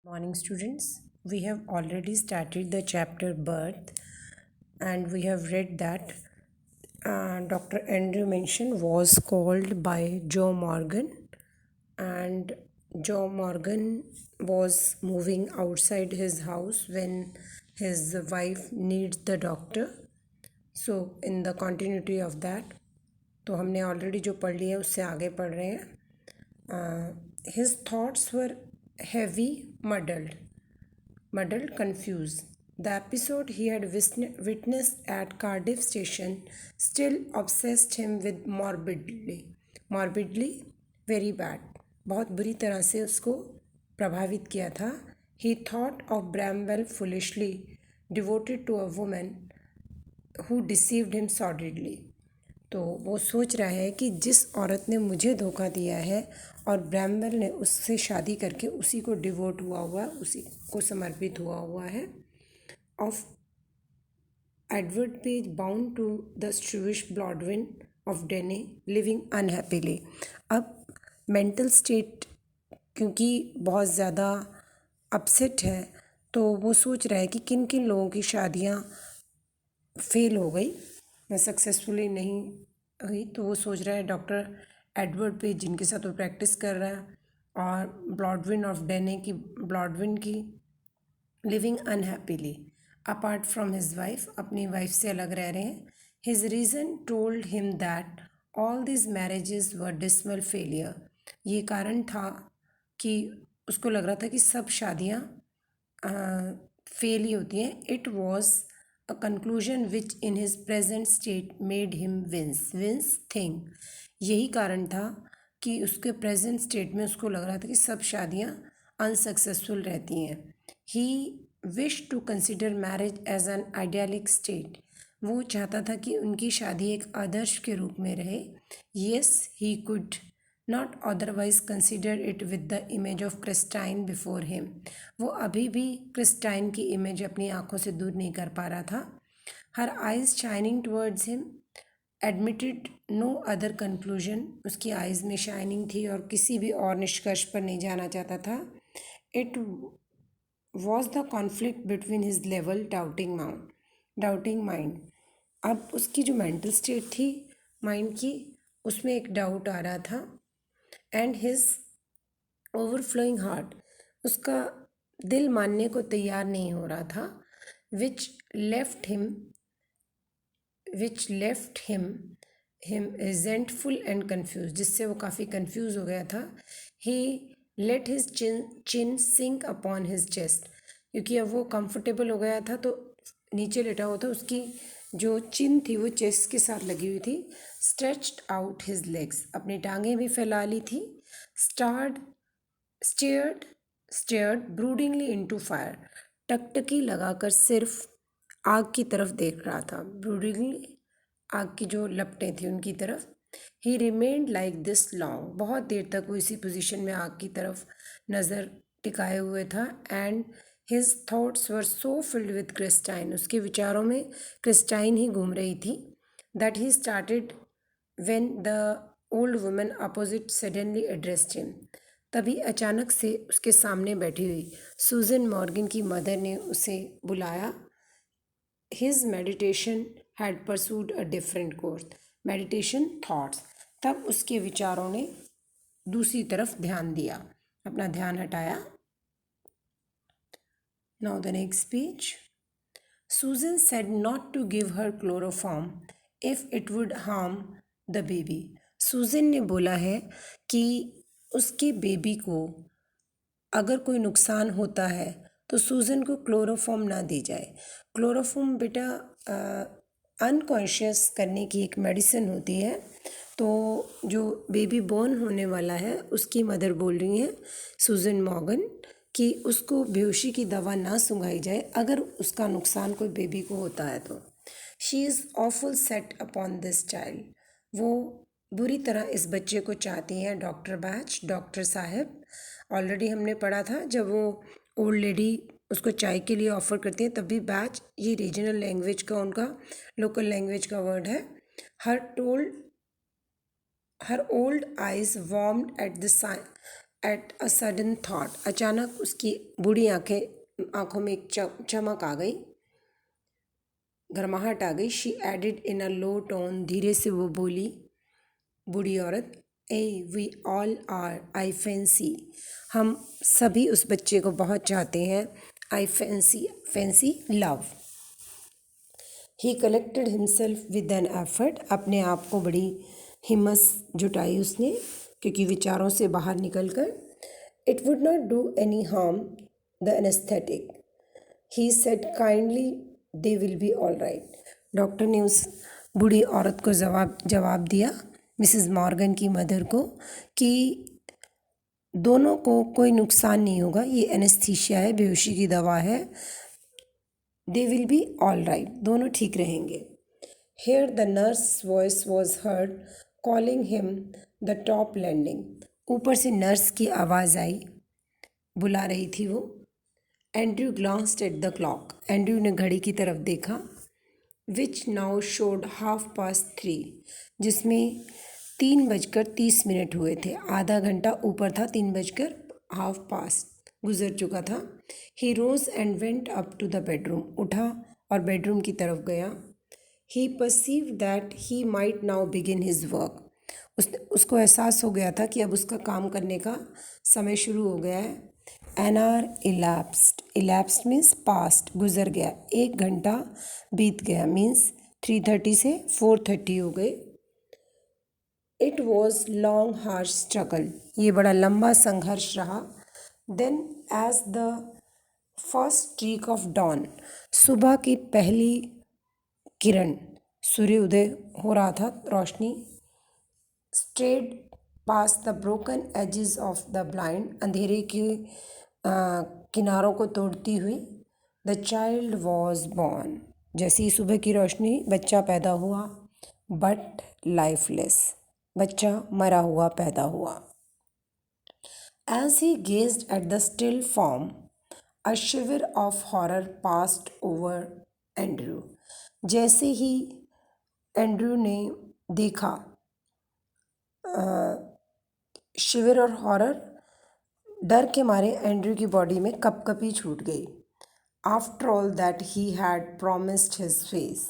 Morning, students. We have already started the chapter birth, and we have read that Dr. Andrew mentioned was called by Joe Morgan, and Joe Morgan was moving outside his house when his wife needs the doctor. So, in the continuity of that, तो हमने already जो पढ़ लिया है उससे आगे पढ़ रहे हैं. His thoughts were heavy, muddled, confused. The episode he had witnessed at Cardiff station still obsessed him with morbidly, very bad. बहुत बुरी तरह से उसको प्रभावित किया था. He thought of Bramwell foolishly devoted to a woman who deceived him sordidly. तो वो सोच रहा है कि जिस औरत ने मुझे धोखा दिया है और ब्रैमवेल ने उससे शादी करके उसी को डिवोट हुआ उसी को समर्पित हुआ है. Of Edward Page bound to the stewish Blodwin of Dene living unhappily. अब मेंटल स्टेट क्योंकि बहुत ज़्यादा अपसेट है तो वो सोच रहा है कि किन किन लोगों की शादियाँ फेल हो गई, मैं सक्सेसफुली नहीं हुई. तो वो सोच रहा है डॉक्टर एडवर्ड पेज जिनके साथ वो प्रैक्टिस कर रहा है और ब्लॉडविन की living unhappily apart from his wife, अपनी वाइफ से अलग रह रहे हैं. His reason told him that all this marriages were dismal failure. ये कारण था कि उसको लग रहा था कि सब शादियाँ फेल ही होती हैं. It was a conclusion which in his present state made him think. यही कारण था कि उसके प्रेजेंट स्टेट में उसको लग रहा था कि सब शादियाँ अनसक्सेसफुल रहती हैं. He wish to consider marriage as an idyllic state. वो चाहता था कि उनकी शादी एक आदर्श के रूप में रहे. Yes he could not otherwise consider it with the image of Christine before him. वो अभी भी क्रिस्टाइन की इमेज अपनी आंखों से दूर नहीं कर पा रहा था. Her eyes shining towards him admitted no other conclusion. उसकी आइज़ में शाइनिंग थी और किसी भी और निष्कर्ष पर नहीं जाना चाहता था. It was the conflict between his level doubting mind. अब उसकी जो मेंटल स्टेट थी माइंड की उसमें एक डाउट आ रहा था. एंड हिज ओवरफ्लोइंग हार्ट, उसका दिल मानने को तैयार नहीं हो रहा था. विच left him resentful and confuse, जिससे वो काफ़ी कन्फ्यूज हो गया था. ही लेट हिज चिन सिंक अपॉन हिज चेस्ट, क्योंकि अब वो कंफर्टेबल हो गया था तो नीचे लेटा हुआ था. उसकी जो चिन थी वो चेस्ट के साथ लगी हुई थी. स्ट्रेच्ड आउट हिज लेग्स, अपनी टांगें भी फैला ली थी. स्टेयर्ड ब्रूडिंगली इनटू फायर, टकटकी लगाकर सिर्फ आग की तरफ देख रहा था. ब्रूडिंगली, आग की जो लपटें थी उनकी तरफ. ही रिमेन्ड लाइक दिस लॉन्ग, बहुत देर तक वो इसी पोजीशन में आग की तरफ नज़र टिकाए हुए था. And his thoughts were so filled with Christine, उसके विचारों में क्रिस्टाइन ही घूम रही थी. That he started when the old woman opposite suddenly addressed him. तभी अचानक से उसके सामने बैठी हुई सूजन मॉर्गन की मदर ने उसे बुलाया. His meditation had pursued a different course. Meditation thoughts, तब उसके विचारों ने दूसरी तरफ ध्यान दिया, अपना ध्यान हटाया. Now the next page. Susan said not to give her chloroform if it would harm the baby. सूजन ने बोला है कि उसके बेबी को अगर कोई नुकसान होता है तो सूजन को क्लोरोफॉर्म ना दी जाए. क्लोरोफॉर्म बेटा अनकॉन्शियस करने की एक मेडिसिन होती है. तो जो बेबी बॉर्न होने वाला है उसकी मदर बोल रही हैं सूजन मॉर्गन कि उसको बेहोशी की दवा ना सुंघाई जाए अगर उसका नुकसान कोई बेबी को होता है तो. She is awful set upon this child, वो बुरी तरह इस बच्चे को चाहती हैं. डॉक्टर साहब, ऑलरेडी हमने पढ़ा था जब वो ओल्ड लेडी उसको चाय के लिए ऑफ़र करती हैं तब भी बैच, ये रीजनल लैंग्वेज का उनका लोकल लैंग्वेज का वर्ड है. Her old eyes warmed at the at a sudden thought, अचानक उसकी बूढ़ी आंखों में एक चमक आ गई, गर्माहट आ गई। She added in a low tone, धीरे से वो बोली, बूढ़ी औरत, a we all are, I fancy, हम सभी उस बच्चे को बहुत चाहते हैं। I fancy, fancy love. He collected himself with an effort, अपने आप को बड़ी हिम्मत जुटाई उसने, क्योंकि विचारों से बाहर निकलकर। It would not do any harm the anaesthetic, he said kindly, they will be all right. Doctor ने उस बूढ़ी औरत को जवाब दिया, मिसेस मॉर्गन की मदर को, कि दोनों को कोई नुकसान नहीं होगा, ये एनेस्थीसिया है, बेहोशी की दवा है, they will be all right, दोनों ठीक रहेंगे। Here the nurse voice was heard calling him the top landing, ऊपर से नर्स की आवाज़ आई, बुला रही थी वो। Andrew glanced at the clock, Andrew ने घड़ी की तरफ देखा, विच नाउ शोड 3:30, जिसमें 3:30 हुए थे, आधा घंटा ऊपर था, 3:30 गुजर चुका था। He rose and went up to the bedroom, उठा और बेडरूम की तरफ गया। He perceive that he might now begin his work, उसको एहसास हो गया था कि अब उसका काम करने का समय शुरू हो गया है। An hour elapsed, elapsed means past, गुजर गया, 1 घंटा बीत गया, मीन्स 3:30 से 4:30 हो गए। It was long harsh struggle, ये बड़ा लंबा संघर्ष रहा। Then as the first streak of dawn, सुबह की पहली किरण, सूर्योदय हो रहा था, रोशनी, strayed past the broken edges of the blind, अंधेरे के किनारों को तोड़ती हुई। द चाइल्ड वॉज बॉर्न, जैसे ही सुबह की रोशनी, बच्चा पैदा हुआ, बट लाइफलेस, बच्चा मरा हुआ पैदा हुआ। As he gazed at the still form, a shiver of horror passed over Andrew, जैसे ही एंड्रयू ने देखा, शिवर और हॉरर, डर के मारे एंड्रयू की बॉडी में कपकपी छूट गई। After all that he had promised his face,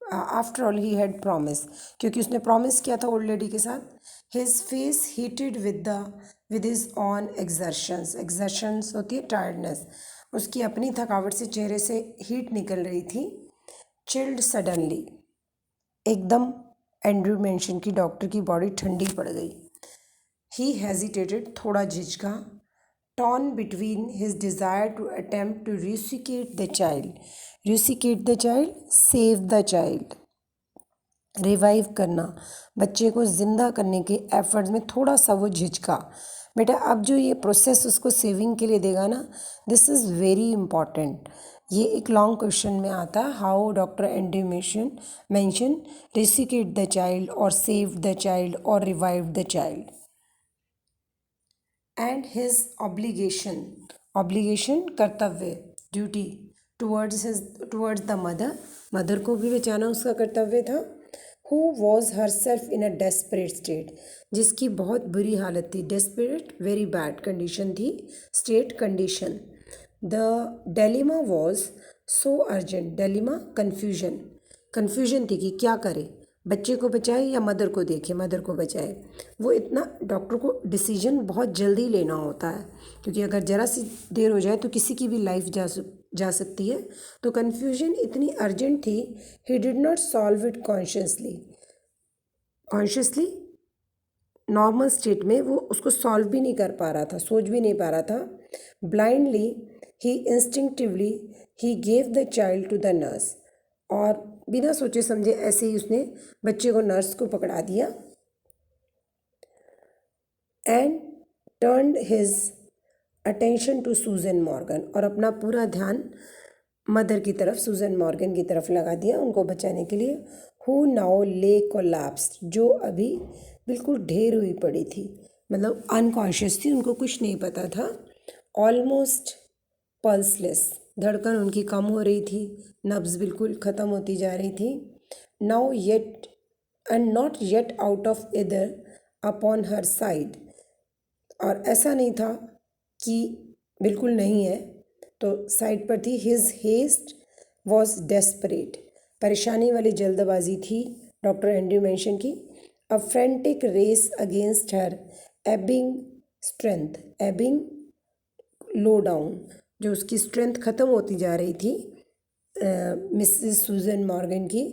after all he had promise, क्योंकि उसने प्रॉमिस किया था ओल्ड लेडी के साथ। His face heated with his own exertions, exertions होती है टायर्डनेस, उसकी अपनी थकावट से चेहरे से हीट निकल रही थी। चिल्ड सडनली, एकदम एंड्रयू मेंशन की डॉक्टर की बॉडी ठंडी पड़ गई। ही हेजिटेटेड, थोड़ा झिझका। Torn between his desire to attempt to resuscitate the child, resuscitate the child, save the child, revive करना, बच्चे को ज़िंदा करने के एफर्ट्स में थोड़ा सा वो झिझका। बेटा अब जो ये प्रोसेस उसको सेविंग के लिए देगा ना, दिस इज़ वेरी इंपॉर्टेंट। ये एक लॉन्ग क्वेश्चन में आता है, how doctor Andrew Manson resuscitate the child और सेव द चाइल्ड और revive the child. And his obligation, obligation कर्तव्य, duty, towards the mother, mother को भी बचाना उसका कर्तव्य था। Who was herself in a desperate state, जिसकी बहुत बुरी हालत थी, डेस्परेट वेरी बैड कंडीशन थी, state condition. The dilemma was so urgent, dilemma confusion, confusion थी कि क्या करे, बच्चे को बचाए या मदर को देखे, मदर को बचाए। वो इतना, डॉक्टर को डिसीजन बहुत जल्दी लेना होता है, क्योंकि अगर ज़रा सी देर हो जाए तो किसी की भी लाइफ जा सकती है। तो कन्फ्यूजन इतनी अर्जेंट थी, he did not solve it consciously, consciously normal state में वो उसको सॉल्व भी नहीं कर पा रहा था, सोच भी नहीं पा रहा था। ब्लाइंडली ही इंस्टिंक्टिवली ही gave the child to the nurse, और बिना सोचे समझे ऐसे ही उसने बच्चे को नर्स को पकड़ा दिया। And turned his attention to Susan Morgan, और अपना पूरा ध्यान मदर की तरफ, सूजन मॉर्गन की तरफ लगा दिया उनको बचाने के लिए। हु नाउ ले कोलैप्स्ड, जो अभी बिल्कुल ढेर हुई पड़ी थी, मतलब अनकॉन्शियस थी, उनको कुछ नहीं पता था। ऑलमोस्ट पल्सलेस, धड़कन उनकी कम हो रही थी, नब्ज़ बिल्कुल ख़त्म होती जा रही थी। Now yet and not yet out of इधर अपॉन हर साइड, और ऐसा नहीं था कि बिल्कुल नहीं है, तो साइड पर थी हिज हेस्ट वॉज डेस्परेट, परेशानी वाली जल्दबाजी थी डॉक्टर एंड्रयू मेंशन की। A frantic race against her ebbing strength, ebbing low down, जो उसकी स्ट्रेंथ ख़त्म होती जा रही थी मिसेस सूजन मॉर्गन की,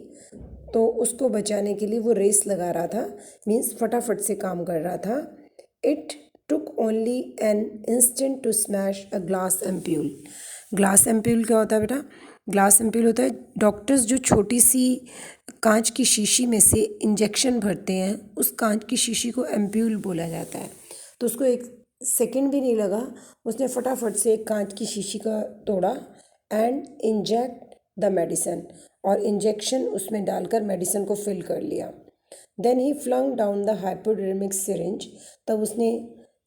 तो उसको बचाने के लिए वो रेस लगा रहा था, मीन्स फटाफट से काम कर रहा था। It took only an instant to smash a glass ampoule. Glass ampoule क्या होता है बेटा? ग्लास एम्प्यूल होता है, डॉक्टर्स जो छोटी सी कांच की शीशी में से इंजेक्शन भरते हैं, उस कांच की शीशी को एम्प्यूल बोला जाता है। तो उसको एक सेकंड भी नहीं लगा, उसने फटाफट से एक कांच की शीशी का तोड़ा एंड इंजेक्ट द मेडिसन, और इंजेक्शन उसमें डालकर मेडिसन को फिल कर लिया। Then he flung down the hypodermic syringe, तब उसने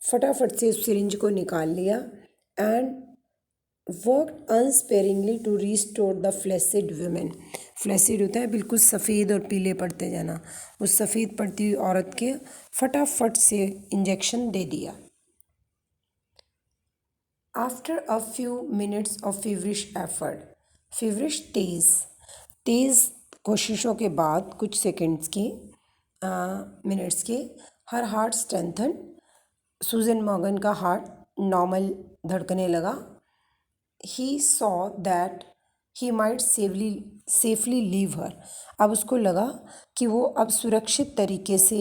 फटाफट से उस सिरिंज को निकाल लिया and worked unsparingly to restore the flaccid woman. Flaccid होता है बिल्कुल सफ़ेद और पीले पड़ते जाना, उस सफ़ेद पड़ती हुई औरत के फटाफट से इंजेक्शन दे दिया। After a few minutes of feverish effort, feverish तेज़ कोशिशों के बाद, कुछ सेकंड्स के मिनट्स के, हर हार्ट स्ट्रेंथन, सूजन मॉर्गन का हार्ट नॉर्मल धड़कने लगा। He saw that he might safely leave her, अब उसको लगा कि वो अब सुरक्षित तरीके से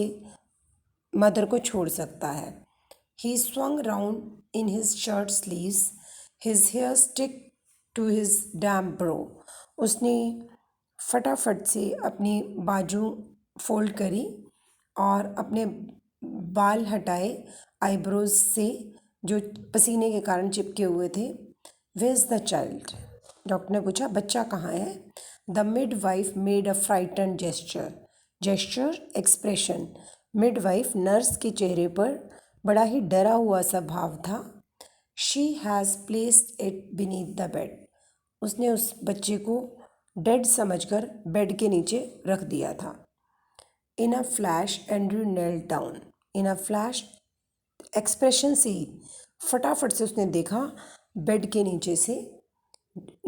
मदर को छोड़ सकता है। ही swung round in his shirt sleeves, his hair stick to his damp brow. उसने फटाफट से अपनी बाजू फोल्ड करी और अपने बाल हटाए आईब्रोज से जो पसीने के कारण चिपके हुए थे। Where is the child? Doctor ने पूछा बच्चा कहाँ है? The midwife made a frightened gesture expression, midwife nurse के चेहरे पर बड़ा ही डरा हुआ सा भाव था। She has placed it beneath the bed, उसने उस बच्चे को डेड समझकर बेड के नीचे रख दिया था। In a flash Andrew knelt down, in a flash expression से ही फटाफट से उसने देखा बेड के नीचे से,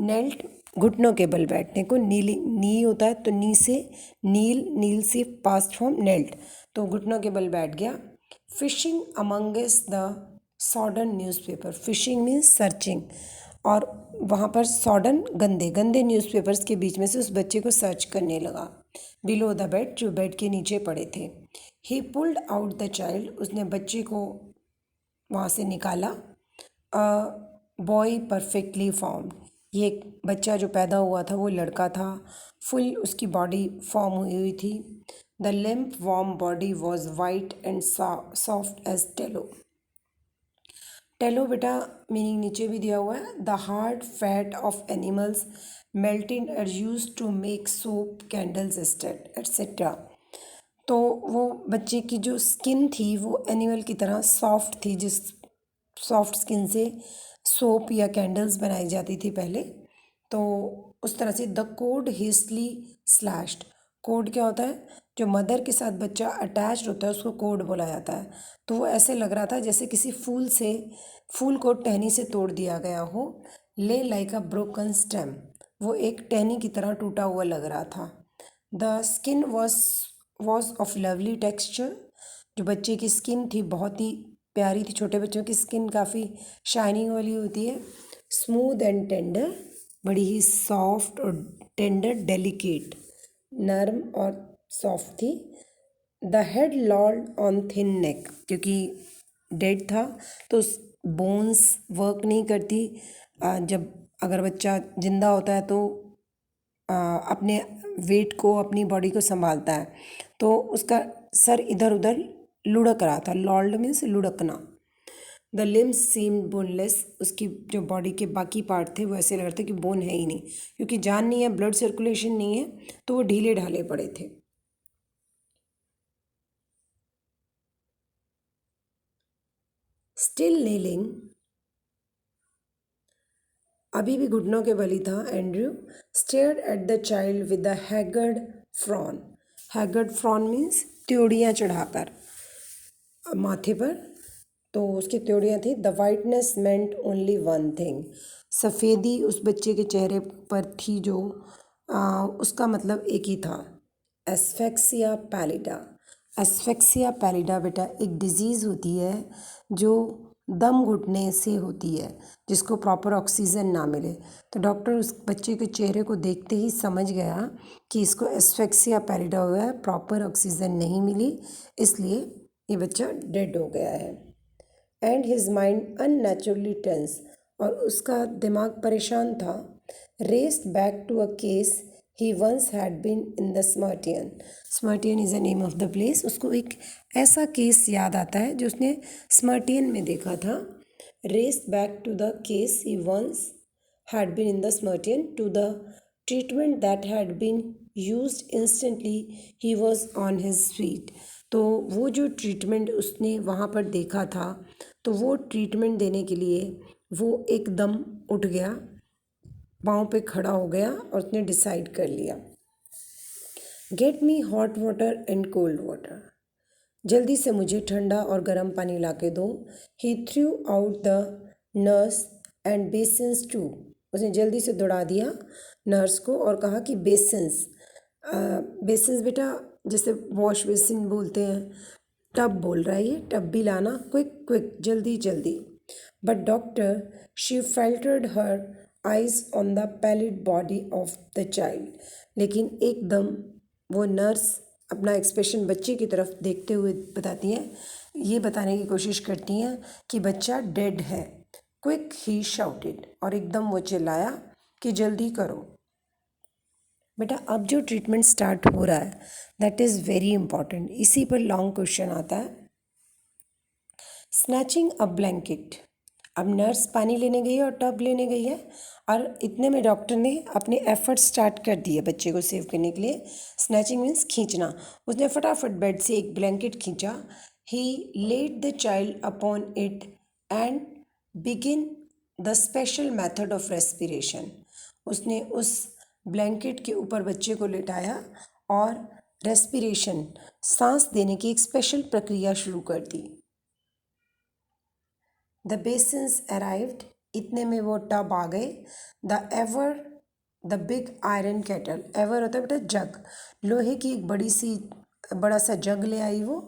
नेल्ट घुटनों के बल बैठने को, नीली नी होता है तो नी से नील से पास्ट फॉर्म नेल्ट, तो घुटनों के बल बैठ गया। Fishing amongst the sodden newspaper, fishing means searching, और वहाँ पर सॉडन गंदे गंदे न्यूज़पेपर्स के बीच में से उस बच्चे को सर्च करने लगा। बिलो द बेड, जो बेड के नीचे पड़े थे। ही पुल्ड आउट द चाइल्ड, उसने बच्चे को वहाँ से निकाला। अ बॉय परफेक्टली फॉर्म्ड, ये एक बच्चा जो पैदा हुआ था वो लड़का था, फुल उसकी बॉडी फॉर्म हुई हुई थी। The limp warm body was white and soft as tallow. Tallow बेटा मीनिंग नीचे भी दिया हुआ है, the hard fat of animals melting are used to make soap candles etcetera. तो वो बच्चे की जो स्किन थी वो एनिमल की तरह सॉफ्ट थी, जिस सॉफ्ट स्किन से सोप या कैंडल्स बनाई जाती थी पहले, तो उस तरह से। The code hastily slashed, code क्या होता है? जो मदर के साथ बच्चा अटैच्ड होता है उसको कोड बोला जाता है। तो वो ऐसे लग रहा था जैसे किसी फूल को टहनी से तोड़ दिया गया हो। ले लाइक अ ब्रोकन स्टेम, वो एक टहनी की तरह टूटा हुआ लग रहा था। The skin was of lovely texture, जो बच्चे की स्किन थी बहुत ही प्यारी थी, छोटे बच्चों की स्किन काफ़ी शाइनिंग वाली होती है। स्मूथ एंड टेंडर, बड़ी ही सॉफ्ट और टेंडर, डेलिकेट, नर्म और सॉफ्ट थी। The head lolled on thin neck, क्योंकि डेड था तो बोन्स वर्क नहीं करती। जब अगर बच्चा जिंदा होता है तो अपने वेट को, अपनी बॉडी को संभालता है, तो उसका सर इधर उधर लुढ़क रहा था। लॉल्ड मीन्स लुढ़कना। द लिम्स सीम्ड बोनलेस, उसकी जो बॉडी के बाकी पार्ट थे वो ऐसे लग रहे थे कि बोन है ही नहीं, क्योंकि जान नहीं है, ब्लड सर्कुलेशन नहीं है, तो वो ढीले ढाले पड़े थे। स्टिल नीलिंग, अभी भी घुटनों के बल ही था, Andrew stared at the child with the haggard frown. Haggard frown means त्योड़ियाँ चढ़ाकर माथे पर। तो उसकी थ्योरियाँ थी, the whiteness meant only one thing, सफ़ेदी उस बच्चे के चेहरे पर थी जो उसका मतलब एक ही था, एस्फेक्सिया पैलिडा। एस्फेक्सिया पैलिडा बेटा एक डिजीज़ होती है जो दम घुटने से होती है, जिसको प्रॉपर ऑक्सीजन ना मिले। तो डॉक्टर उस बच्चे के चेहरे को देखते ही समझ गया कि इसको एस्फेक्सिया पैलिडा हुआ है, प्रॉपर ऑक्सीजन नहीं मिली, इसलिए ये बच्चा डेड हो गया है। And his mind unnaturally tense, और उसका दिमाग परेशान था। Raced back to a case he once had been in the Smartian. Smartian is the name of the place. उसको एक ऐसा केस याद आता है जो उसने स्मर्टियन में देखा था। Raced back to the case he once had been in the Smyrtian to the treatment that had been used instantly he was on his feet। तो वो जो ट्रीटमेंट उसने वहाँ पर देखा था, तो वो ट्रीटमेंट देने के लिए वो एकदम उठ गया, पाँव पे खड़ा हो गया और उसने डिसाइड कर लिया, get me hot water and cold water, जल्दी से मुझे ठंडा और गर्म पानी ला के दो। He threw out the nurse and basins too, उसने जल्दी से दौड़ा दिया नर्स को और कहा कि बेसिन्स, बेसिन्स बेटा जैसे वॉश बेसिन बोलते हैं, टब बोल रहा है ये, टब भी लाना, क्विक क्विक, जल्दी जल्दी। But doctor, she faltered her eyes on the pallid body of the child, लेकिन एकदम वो नर्स अपना एक्सप्रेशन बच्चे की तरफ देखते हुए बताती हैं, ये बताने की कोशिश करती हैं कि बच्चा डेड है। क्विक ही शाउटेड, और एकदम वो चिल्लाया कि जल्दी करो। बेटा अब जो ट्रीटमेंट स्टार्ट हो रहा है दैट इज़ वेरी इंपॉर्टेंट, इसी पर लॉन्ग क्वेश्चन आता है। स्नैचिंग अ ब्लैंकेट, अब नर्स पानी लेने गई है और टब लेने गई है, और इतने में डॉक्टर ने अपने एफर्ट स्टार्ट कर दिए बच्चे को सेव करने के लिए। स्नैचिंग मीन्स खींचना, उसने फटाफट बेड से एक ब्लैंकेट खींचा। He laid the child upon it and begin the special method of respiration, उसने उस ब्लैंकेट के ऊपर बच्चे को लेटाया और रेस्पिरेशन, सांस देने की एक स्पेशल प्रक्रिया शुरू कर दी। द बेसिन्स अराइव्ड, इतने में वो टब आ गए। The big iron kettle, ever होता है बेटा जग, लोहे की एक बड़ा सा जग ले आई वो।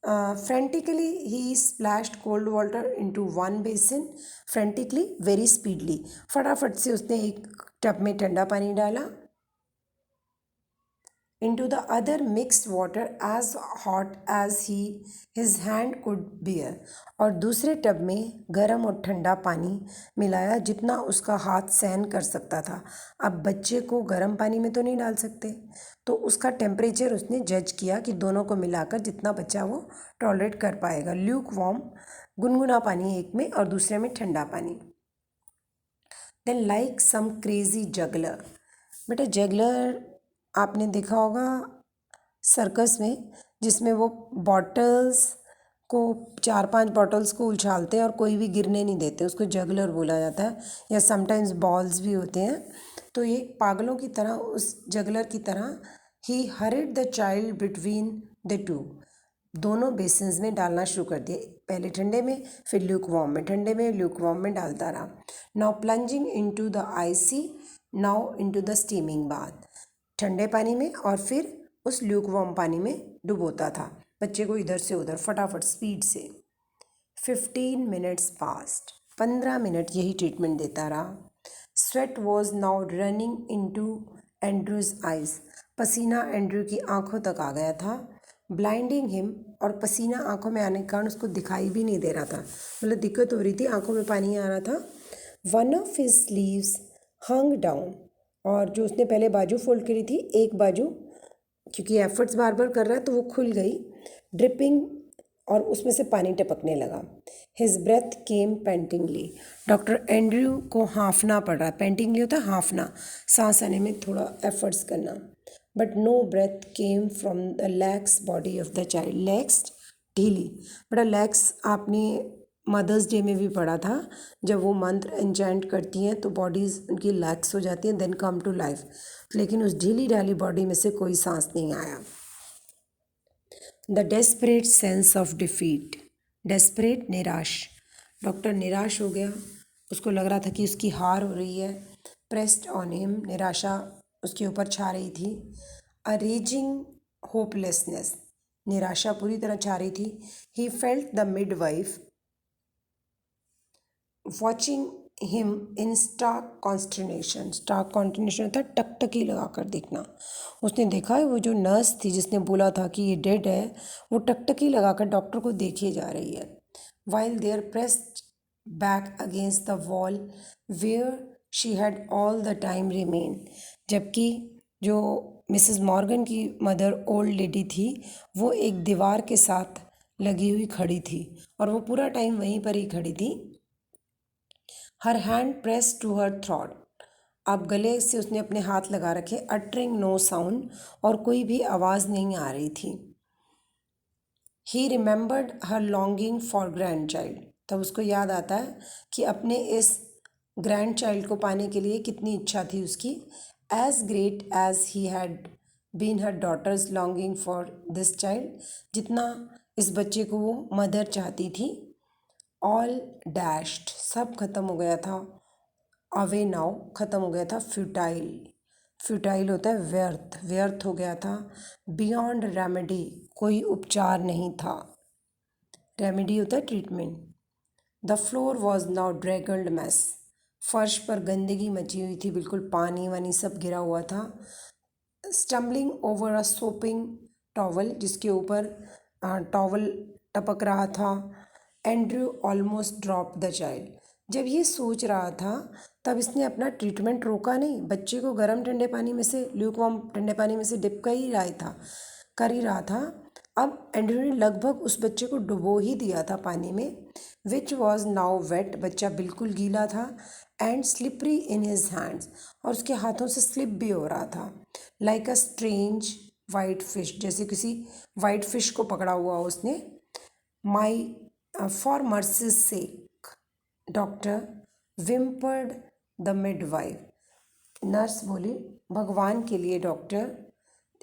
Frantically he splashed cold water into one basin, frantically very speedily, फटाफट से उसने एक टब में ठंडा पानी डाला। into the other mixed water as hot as his hand could bear, और दूसरे टब में गर्म और ठंडा पानी मिलाया जितना उसका हाथ सहन कर सकता था। अब बच्चे को गर्म पानी में तो नहीं डाल सकते, तो उसका टेम्परेचर उसने जज किया कि दोनों को मिलाकर जितना बच्चा वो टॉलरेट कर पाएगा। ल्यूक वार्म, गुनगुना पानी एक में और दूसरे में ठंडा पानी। Then like some crazy juggler, बेटा जगलर आपने देखा होगा सर्कस में, जिसमें वो बॉटल्स को 4-5 बॉटल्स को उछालते हैं और कोई भी गिरने नहीं देते, उसको जगलर बोला जाता है, या समटाइम्स बॉल्स भी होते हैं। तो ये पागलों की तरह, उस जगलर की तरह, he hurried the child between the two, दोनों बेसिन्स में डालना शुरू कर दिया, पहले ठंडे में फिर ल्यूक वार्म में, ठंडे में ल्यूक वार्म में डालता रहा। Now plunging into the icy, now into the steaming bath, ठंडे पानी में और फिर उस ल्यूक वार्म पानी में डुबोता था बच्चे को, इधर से उधर फटाफट स्पीड से। 15 मिनट्स पास्ट, 15 मिनट यही ट्रीटमेंट देता रहा। Sweat was now running into Andrews eyes, पसीना एंड्रू की आंखों तक आ गया था। ब्लाइंडिंग हिम, और पसीना आंखों में आने के कारण उसको दिखाई भी नहीं दे रहा था, मतलब दिक्कत हो रही थी, आंखों में पानी आ रहा था। One of his sleeves hung down, और जो उसने पहले बाजू फोल्ड करी थी, एक बाजू क्योंकि एफर्ट्स बार बार कर रहा है तो वो खुल गई, ड्रिपिंग, और उसमें से पानी टपकने लगा। हिज ब्रेथ केम पेंटिंगली, डॉक्टर एंड्रयू को हाँफना पड़ रहा है, पेंटिंगली होता है हाँफना, सांस आने में थोड़ा एफर्ट्स करना। But no breath came from the lax body of the child, lax ढीली, बड़ा लैक्स आपने मदर्स डे में भी पढ़ा था, जब वो मंत्र एंचैंट करती हैं तो बॉडीज़ उनकी लैक्स हो जाती हैं, देन कम टू लाइफ, लेकिन उस ढीली ढाली बॉडी में से कोई सांस नहीं आया। The desperate sense of defeat, desperate, निराश, डॉक्टर निराश हो गया, उसको लग रहा था कि उसकी हार हो रही है। प्रेस्ड ऑन हिम, निराशा उसके ऊपर छा रही थी। अ रेजिंग होपलेसनेस, निराशा पूरी तरह छा रही थी। He felt the midwife watching him in stark consternation. Stark consternation होता है टकटकी लगा कर देखना। उसने देखा है वो जो नर्स थी जिसने बोला था कि ये डेड है, वो टकटकी लगा कर डॉक्टर को देखे जा रही है। While there pressed back against the wall where she had all the time remain, जबकि जो मिसेस मॉर्गन की मदर ओल्ड लेडी थी वो एक दीवार के साथ लगी हुई खड़ी थी और वो पूरा टाइम वहीं पर ही खड़ी थी। Her hand press to her throat, अब गले से उसने अपने हाथ लगा रखे, अटरिंग नो साउंड, और कोई भी आवाज़ नहीं आ रही थी। ही remembered her longing for grand child, तब उसको याद आता है कि अपने इस ग्रैंड चाइल्ड को पाने के लिए कितनी इच्छा थी उसकी। As great as he had been her daughter's longing for this child, जितना इस बच्चे को वो मदर चाहती थी। ऑल डैश्ड, सब खत्म हो गया था। अवे नाउ, खत्म हो गया था। फ्यूटाइल, फ्यूटाइल होता है व्यर्थ, व्यर्थ हो गया था। बियॉन्ड रेमेडी, कोई उपचार नहीं था। रेमेडी होता है treatment. The floor was now draggled mess, फर्श पर गंदगी मची हुई थी, बिल्कुल पानी वानी सब गिरा हुआ था। Stumbling over a shopping towel, जिसके ऊपर टॉवल टपक रहा था। Andrew almost drop the child, जब ये सोच रहा था तब इसने अपना ट्रीटमेंट रोका नहीं, बच्चे को गर्म ठंडे पानी में से, ल्यूकवार्म ठंडे पानी में से डिप कर ही रहा था। अब एंड्रयू ने लगभग उस बच्चे को डुबो ही दिया था पानी में। विच वॉज नाउ वेट, बच्चा बिल्कुल गीला था। And slippery in his hands, और उसके हाथों से स्लिप भी हो रहा था। Like a strange white fish, जैसे किसी वाइट फिश को पकड़ा हुआ उसने। My for mercy's sake doctor whimpered the midwife, nurse बोली भगवान के लिए डॉक्टर,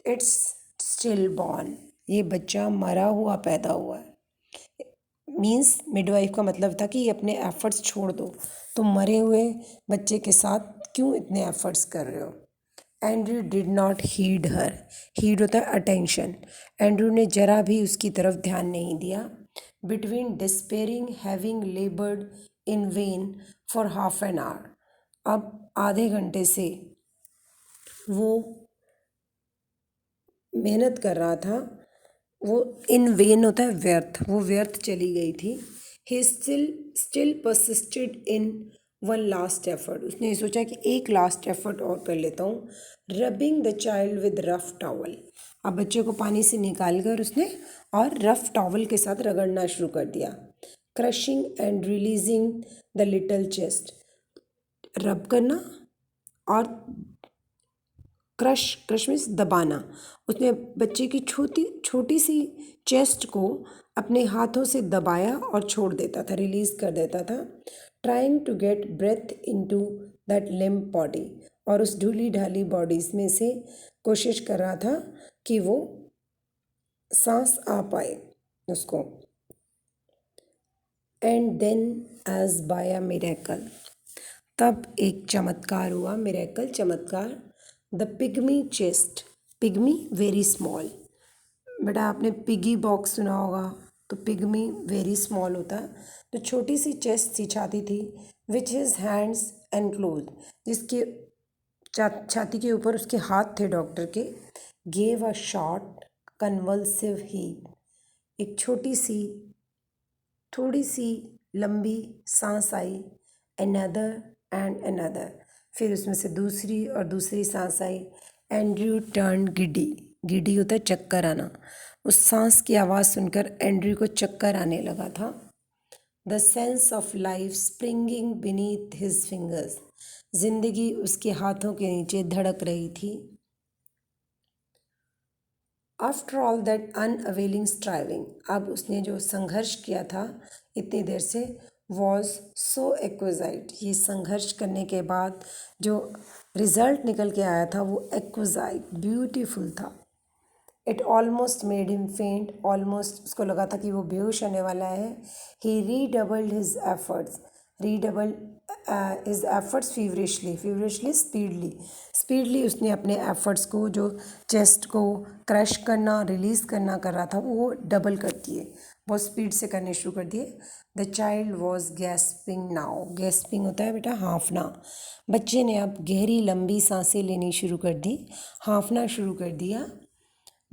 इट्स स्टिल बॉर्न, ये बच्चा मरा हुआ पैदा हुआ है। मीन्स मिडवाइफ का मतलब था कि ये अपने एफर्ट्स छोड़ दो, तुम मरे हुए बच्चे के साथ क्यों इतने एफर्ट्स कर रहे हो। Andrew did not heed her, heed होता है अटेंशन, एंड्रयू ने जरा भी उसकी तरफ ध्यान नहीं दिया। Between despairing having लेबर्ड in when for half an hour, अब आधे घंटे से वो मेहनत कर रहा था, वो इन वेन होता है व्यर्थ, वो व्यर्थ चली गई थी। He still persisted in one last effort, उसने ये सोचा कि एक लास्ट एफर्ट और कर लेता हूँ। Rubbing the child with rough towel, अब बच्चे को पानी से निकाल कर उसने और रफ टॉवल के साथ रगड़ना शुरू कर दिया। Crushing and releasing the little chest, रब करना और क्रश, क्रश मीन्स दबाना। उसने बच्चे की छोटी छोटी सी चेस्ट को अपने हाथों से दबाया और छोड़ देता था, रिलीज कर देता था। Trying to get breath into that limp body, और उस ढूली ढाली बॉडीज में से कोशिश कर रहा था कि वो सांस आ पाए उसको। And then as by a miracle, तब एक चमत्कार हुआ, मिरेकल चमत्कार। The pygmy chest, pygmy very small, बेटा आपने पिगी बॉक्स सुना होगा, तो पिग्मी वेरी स्मॉल होता है, तो छोटी सी चेस्ट सी छाती थी। विच हिज हैंड्स एनक्लोज, जिसके छाती के ऊपर उसके हाथ थे डॉक्टर के। Gave a short convulsive heap, एक छोटी सी थोड़ी सी लंबी सांस आई। अनदर एंड अनदर, फिर उसमें से दूसरी और दूसरी सांस आई। एंड्रयू टर्न गिडी, गिडी होता है चक्कर आना, उस सांस की आवाज़ सुनकर एंड्रयू को चक्कर आने लगा था। The sense of life springing beneath his fingers, जिंदगी उसके हाथों के नीचे धड़क रही थी। आफ्टर ऑल दैट अनअवेलिंग स्ट्राइविंग, अब उसने जो संघर्ष किया था इतनी देर से, वॉज सो एक्विजाइट, ये संघर्ष करने के बाद जो रिजल्ट निकल के आया था वो एक्विजाइट ब्यूटीफुल था। It almost made him faint, almost उसको लगा था कि वो बेहोश होने वाला है। He redoubled his efforts, redoubled his efforts feverishly speedily उसने अपने एफर्ट्स को, जो चेस्ट को क्रश करना रिलीज़ करना कर रहा था, वो डबल कर दिए, बहुत स्पीड से करने शुरू कर दिए। The child was gasping now, gasping होता है बेटा हाँफना। बच्चे ने अब गहरी लंबी सांसें लेनी शुरू कर दी, हाँफना शुरू कर दिया।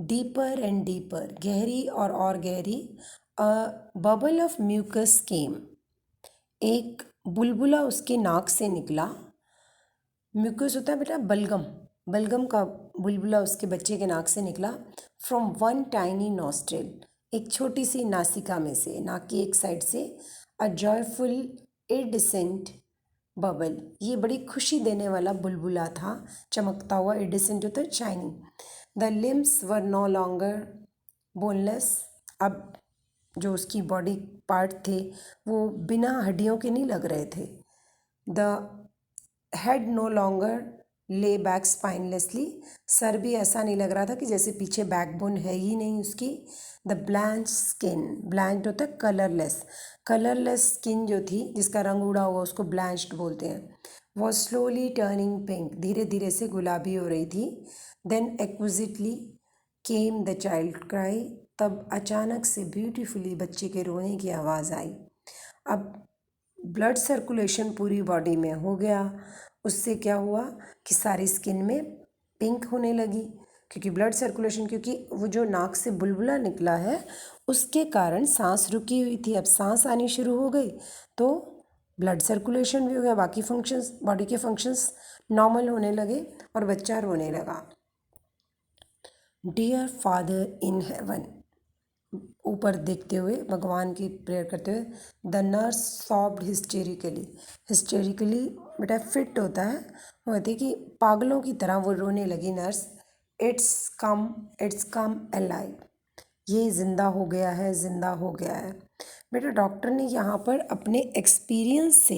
डीपर एंड डीपर, गहरी और गहरी। अ बबल ऑफ म्यूकस केम, एक बुलबुला उसके नाक से निकला। म्यूकस होता है बेटा बलगम, बलगम का बुलबुला उसके बच्चे के नाक से निकला। फ्रॉम वन टाइनी नॉस्ट्रिल, एक छोटी सी नासिका में से, नाक की एक साइड से। अ जॉयफुल इडिसेंट बबल, ये बड़ी खुशी देने वाला बुलबुला था, चमकता हुआ। इडिसेंट होता है shining. The limbs were no longer boneless, अब जो उसकी बॉडी पार्ट थे वो बिना हड्डियों के नहीं लग रहे थे। The head no longer lay back spinelessly, सर भी ऐसा नहीं लग रहा था कि जैसे पीछे बैकबोन है ही नहीं उसकी। द ब्लैंच स्किन, ब्लैंच होता है कलरलेस, कलरलेस स्किन जो थी जिसका रंग उड़ा हुआ उसको ब्लैंच्ड बोलते हैं। वॉज स्लोली टर्निंग पिंक, धीरे धीरे से गुलाबी हो रही थी। Then exquisitely came the child cry, तब अचानक से ब्यूटीफुली बच्चे के रोने की आवाज़ आई। अब ब्लड सर्कुलेशन पूरी बॉडी में हो गया, उससे क्या हुआ कि सारी स्किन में पिंक होने लगी, क्योंकि ब्लड सर्कुलेशन, क्योंकि वो जो नाक से बुलबुला निकला है उसके कारण सांस रुकी हुई थी, अब सांस आनी शुरू हो गई तो ब्लड सर्कुलेशन भी हो गया, बाकी फंक्शंस, बॉडी के फंक्शंस नॉर्मल होने लगे और बच्चा रोने लगा। डियर फादर इन हेवन, ऊपर देखते हुए भगवान की प्रेयर करते हुए। द नर्स सॉब्ड हिस्टेरिकली, हिस्टेरिकली बेटा फिट होता है, वो होती है कि पागलों की तरह वो रोने लगी नर्स। इट्स कम अलाइव, ये ज़िंदा हो गया है, ज़िंदा हो गया है। बेटा डॉक्टर ने यहाँ पर अपने एक्सपीरियंस से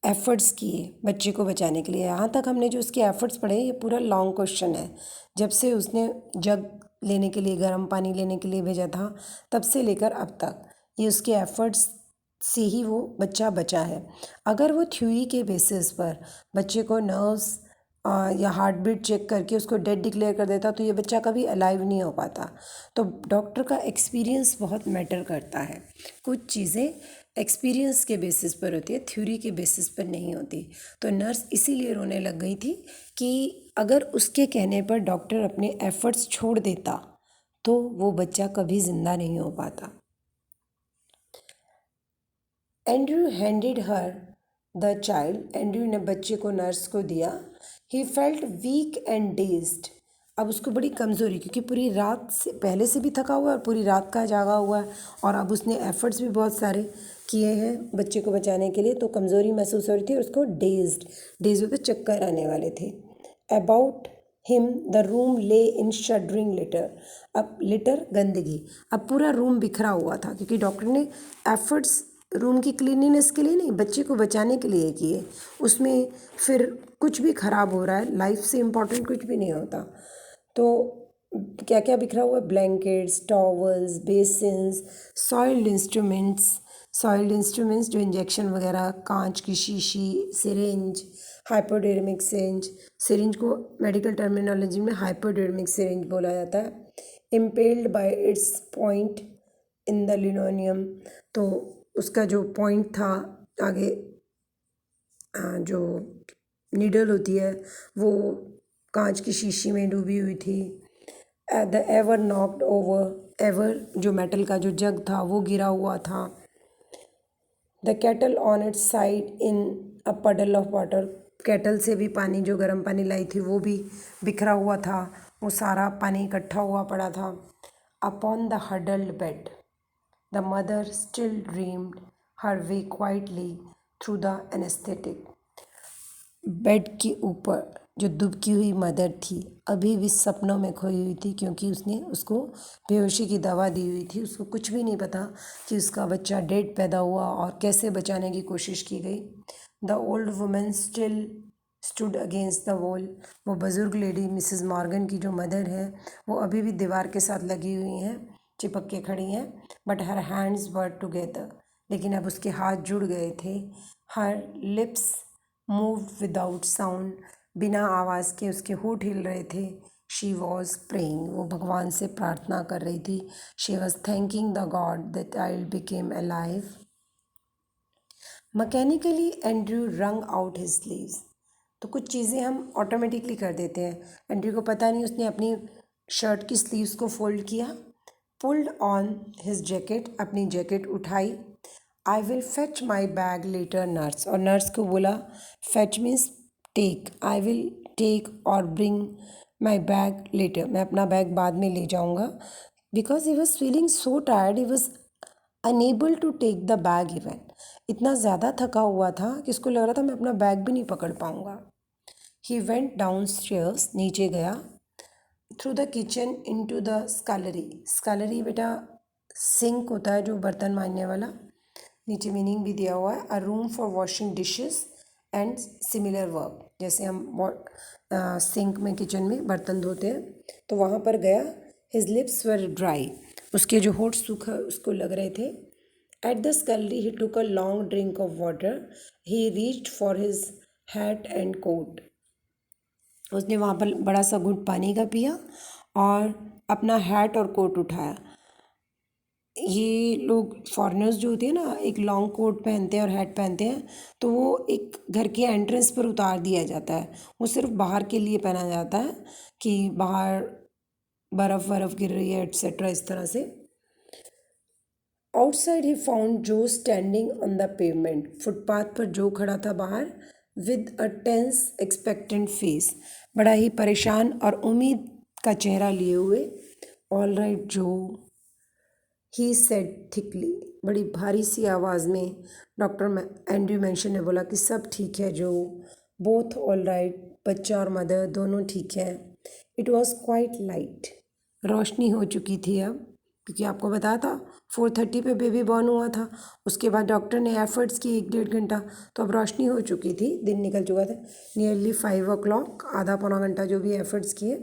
एफ़र्ट्स किए बच्चे को बचाने के लिए। यहाँ तक हमने जो उसके एफ़र्ट्स पढ़े, ये पूरा लॉन्ग क्वेश्चन है। जब से उसने जग लेने के लिए, गर्म पानी लेने के लिए भेजा था, तब से लेकर अब तक ये उसके एफ़र्ट्स से ही वो बच्चा बचा है। अगर वो थ्योरी के बेसिस पर बच्चे को नर्व्स या हार्ट बीट चेक करके उसको डेड डिक्लेयर कर देता तो ये बच्चा कभी अलाइव नहीं हो पाता। तो डॉक्टर का एक्सपीरियंस बहुत मैटर करता है। कुछ चीज़ें एक्सपीरियंस के बेसिस पर होती है, थ्योरी के बेसिस पर नहीं होती। तो नर्स इसीलिए रोने लग गई थी कि अगर उसके कहने पर डॉक्टर अपने एफ़र्ट्स छोड़ देता तो वो बच्चा कभी ज़िंदा नहीं हो पाता। Andrew handed her the child, Andrew ने बच्चे को नर्स को दिया। He felt weak and dazed, अब उसको बड़ी कमज़ोरी, क्योंकि पूरी रात से पहले से भी थका हुआ है और पूरी रात का जागा हुआ है और अब उसने एफ़र्ट्स भी बहुत सारे किए हैं बच्चे को बचाने के लिए, तो कमज़ोरी महसूस हो रही थी। उसको डेज होते चक्कर आने वाले थे। अबाउट हिम द रूम ले इन शडरिंग लिटर, अब लिटर गंदगी, अब पूरा रूम बिखरा हुआ था, क्योंकि डॉक्टर ने एफ़र्ट्स रूम की क्लीनिनेस के लिए नहीं, बच्चे को बचाने के लिए किए। उसमें फिर कुछ भी ख़राब हो रहा है, लाइफ से इम्पोर्टेंट कुछ भी नहीं होता। तो क्या क्या बिखरा हुआ है, blankets, towels, basins, soiled instruments जो इंजेक्शन वगैरह, कांच की शीशी, सिरिंज, हाइपोडर्मिक सिरिंज, सिरिंज को मेडिकल टर्मिनोलॉजी में हाइपोडर्मिक सिरिंज बोला जाता है। Impaled by its point in the linoleum, तो उसका जो पॉइंट था आगे, जो नीडल होती है वो कांच की शीशी में डूबी हुई थी। The ewer knocked over, ewer जो मेटल का जो जग था वो गिरा हुआ था। The kettle on its side in a puddle of water, kettle से भी पानी, जो गर्म पानी लाई थी वो भी बिखरा हुआ था, वो सारा पानी इकट्ठा हुआ पड़ा था। Upon the huddled bed the mother still dreamed her way quietly through the anaesthetic, bed के ऊपर जो दुबकी हुई मदर थी अभी भी सपनों में खोई हुई थी, क्योंकि उसने उसको बेहोशी की दवा दी हुई थी। उसको कुछ भी नहीं पता कि उसका बच्चा डेड पैदा हुआ और कैसे बचाने की कोशिश की गई। The old women still stood against the wall. वो बुज़ुर्ग लेडी मिसेस मॉर्गन की जो मदर है वो अभी भी दीवार के साथ लगी हुई हैं, चिपक के खड़ी हैं। But her hands were together, लेकिन अब उसके हाथ जुड़ गए थे। हर लिप्स मूव विदाउट साउंड, बिना आवाज़ के उसके होठ हिल रहे थे। शी वॉज प्रेइंग, वो भगवान से प्रार्थना कर रही थी। She was thanking the God that I became alive. Mechanically Andrew रंग आउट हिज स्लीव्स। तो कुछ चीज़ें हम ऑटोमेटिकली कर देते हैं। एंड्रयू को पता नहीं, उसने अपनी शर्ट की स्लीव्स को फोल्ड किया। पुल्ड ऑन हिज जैकेट, अपनी जैकेट उठाई। I will fetch my bag later nurse, और नर्स को बोला fetch means take, I will take और ब्रिंग माई बैग लेटर, मैं अपना बैग बाद में ले जाऊँगा। Because he was feeling so tired, he was unable to take the bag even. इतना ज़्यादा थका हुआ था कि उसको लग रहा था मैं अपना बैग भी नहीं पकड़ पाऊँगा। ही वेंट डाउन स्टेयर्स, नीचे गया। Through the kitchen in to the scullery, scullery बेटा सिंक होता है जो बर्तन मांजने वाला, नीचे मीनिंग भी दिया हुआ है। अ room for washing dishes and similar work, जैसे हम सिंक में किचन में बर्तन धोते हैं, तो वहाँ पर गया। हिज लिप्स वर ड्राई, उसके जो होठ सूखा उसको लग रहे थे। At the scullery he took a long drink of water, he reached for his hat and coat. उसने वहाँ पर बड़ा सा घूंट पानी का पिया और अपना हैट और कोट उठाया। ये लोग फॉरेनर्स जो होते हैं ना, एक लॉन्ग कोट पहनते हैं और हैट पहनते हैं, तो वो एक घर के एंट्रेंस पर उतार दिया जाता है। वो सिर्फ बाहर के लिए पहना जाता है कि बाहर बर्फ़ वर्फ़ गिर रही है एट्सेट्रा, इस तरह से। Outside he found Joe standing on the pavement, footpath पर जो खड़ा था बाहर। With a tense expectant face, बड़ा ही परेशान और उम्मीद का चेहरा लिए हुए। ऑल राइट जो, ही सेड थिकली, बड़ी भारी सी आवाज़ में डॉक्टर एंड्रयू मेंशन ने बोला कि सब ठीक है जो। बोथ ऑल राइट, बच्चा और मदर दोनों ठीक है। इट वॉज क्वाइट लाइट, रोशनी हो चुकी थी अब, क्योंकि आपको बताया था 4:30 पे बेबी बॉर्न हुआ था। उसके बाद डॉक्टर ने एफर्ट्स किए 1-1.5 घंटा, तो अब रोशनी हो चुकी थी, दिन निकल चुका था। नियरली 5 o'clock, आधा पौना घंटा जो भी एफर्ट्स किए।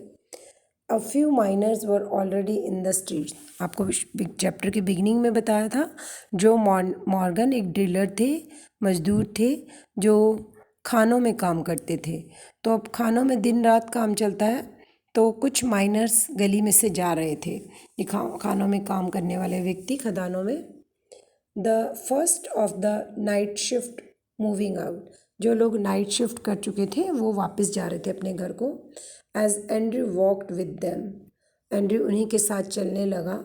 A few miners were already in the streets, आपको चैप्टर के बिगिनिंग में बताया था जो मॉर्गन एक ड्रिलर थे, मजदूर थे जो खानों में काम करते थे। तो अब खानों में दिन रात काम चलता है, तो कुछ माइनर्स गली में से जा रहे थे, ये खानों में काम करने वाले व्यक्ति खदानों में। The first of the night shift moving out, जो लोग नाइट शिफ्ट कर चुके थे वो वापस जा रहे थे अपने घर को। As Andrew walked with them, Andrew उन्हीं के साथ चलने लगा।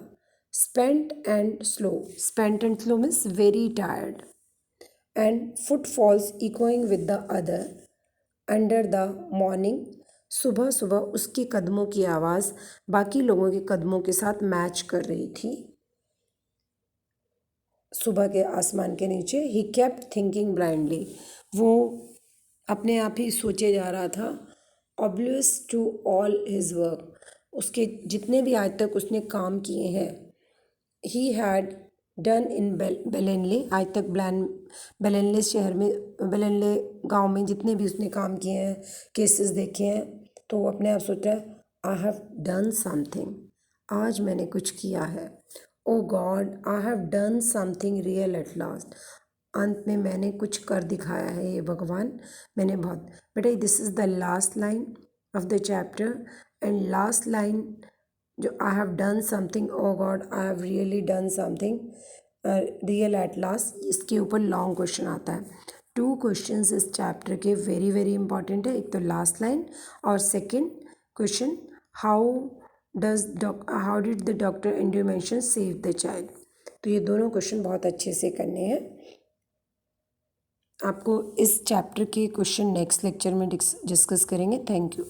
Spent and slow, spent and slow means very tired. And footfalls echoing with the other under the morning, सुबह सुबह उसके कदमों की आवाज़ बाकी लोगों के कदमों के साथ मैच कर रही थी सुबह के आसमान के नीचे। ही केप्ट थिंकिंग ब्लाइंडली, वो अपने आप ही सोचे जा रहा था। Oblivious to all his work, उसके जितने भी आज तक उसने काम किए हैं। ही हैड डन इन बेलेनले, आज तक बेलेनले शहर में, बेलेनले गांव में जितने भी उसने काम किए हैं, केसेस देखे हैं, तो वो अपने आप सोच रहा है आई हैव डन समथिंग, आज मैंने कुछ किया है। O God, I have done something real at last, अंत में मैंने कुछ कर दिखाया है ये भगवान, मैंने बहुत। बेटा this is the last line of the chapter, and last line जो I have done something, O God I have really done something real at last, इसके ऊपर लॉन्ग क्वेश्चन आता है। 2 क्वेश्चंस इस चैप्टर के वेरी वेरी इंपॉर्टेंट है, एक तो लास्ट लाइन और second question how did the doctor Andrew mention save the child. तो ये दोनों क्वेश्चन बहुत अच्छे से करने हैं। आपको इस चैप्टर के क्वेश्चन नेक्स्ट लेक्चर में डिस्कस करेंगे। Thank you.